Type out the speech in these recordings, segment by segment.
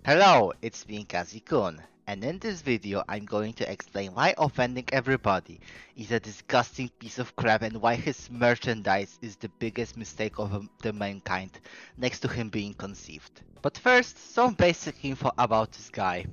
Hello, it's me Kazi-kun, and in this video I'm going to explain why Offending Everybody is a disgusting piece of crap and why his merchandise is the biggest mistake of the mankind, next to him being conceived. But first, some basic info about this guy.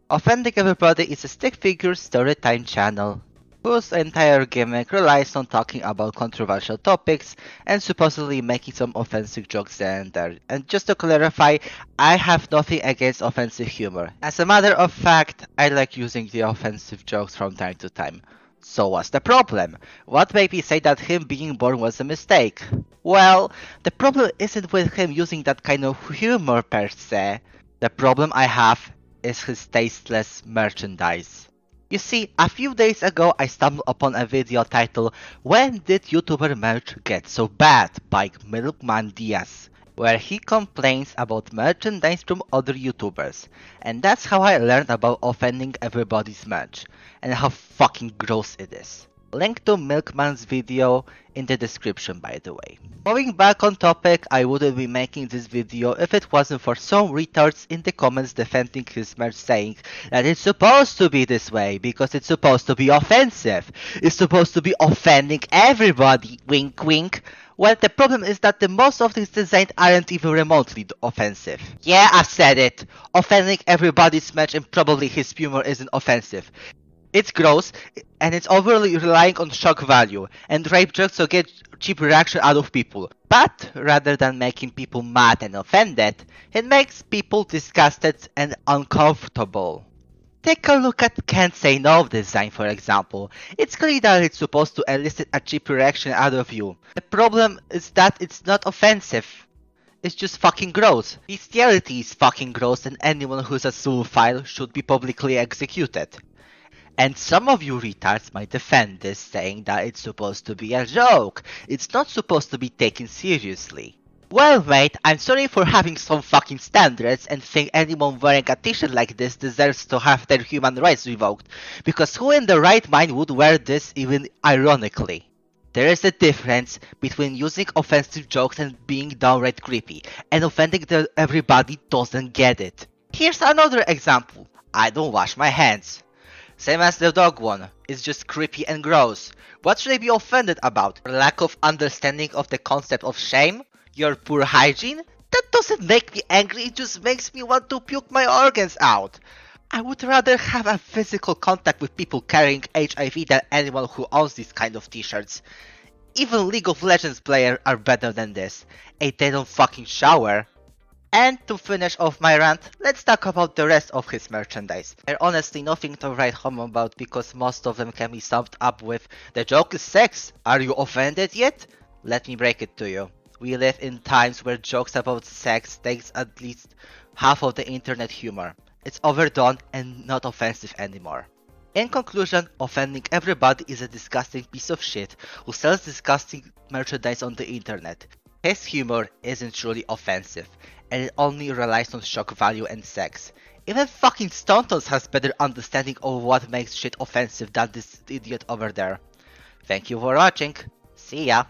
Offending Everybody is a stick figure storytime channel whose entire gimmick relies on talking about controversial topics and supposedly making some offensive jokes there and there. And just to clarify, I have nothing against offensive humor. As a matter of fact, I like using the offensive jokes from time to time. So what's the problem? What made me say that him being born was a mistake? Well, the problem isn't with him using that kind of humor per se. The problem I have is his tasteless merchandise. You see, a few days ago I stumbled upon a video titled "When Did YouTuber Merch Get So Bad?" by Milkman Diaz, where he complains about merchandise from other YouTubers, and that's how I learned about Offending Everybody's merch, and how fucking gross it is. Link to Milkman's video in the description, by the way. Going back on topic, I wouldn't be making this video if it wasn't for some retards in the comments defending his merch, saying that it's supposed to be this way because it's supposed to be offensive. It's supposed to be offending everybody, wink wink. Well, the problem is that the most of these designs aren't even remotely offensive. Yeah, I said it. Offending everybody's merch and probably his humor isn't offensive. It's gross, and it's overly relying on shock value and rape jokes to get cheap reaction out of people. But rather than making people mad and offended, it makes people disgusted and uncomfortable. Take a look at Can't Say No design, for example. It's clear that it's supposed to elicit a cheap reaction out of you. The problem is that it's not offensive. It's just fucking gross. Bestiality is fucking gross, and anyone who's a zoophile should be publicly executed. And some of you retards might defend this, saying that it's supposed to be a joke. It's not supposed to be taken seriously. Well mate, I'm sorry for having some fucking standards and think anyone wearing a t-shirt like this deserves to have their human rights revoked, because who in their right mind would wear this even ironically? There is a difference between using offensive jokes and being downright creepy, and offending everybody doesn't get it. Here's another example. I don't wash my hands. Same as the dog one, it's just creepy and gross. What should I be offended about? Lack of understanding of the concept of shame? Your poor hygiene? That doesn't make me angry, it just makes me want to puke my organs out. I would rather have a physical contact with people carrying HIV than anyone who owns these kind of t-shirts. Even League of Legends players are better than this. And they don't fucking shower. And to finish off my rant, let's talk about the rest of his merchandise. There's honestly nothing to write home about because most of them can be summed up with "the joke is sex, are you offended yet?" Let me break it to you. We live in times where jokes about sex takes at least half of the internet humor. It's overdone and not offensive anymore. In conclusion, Offending Everybody is a disgusting piece of shit who sells disgusting merchandise on the internet. His humor isn't truly offensive, and it only relies on shock value and sex. Even fucking Stontos has better understanding of what makes shit offensive than this idiot over there. Thank you for watching. See ya.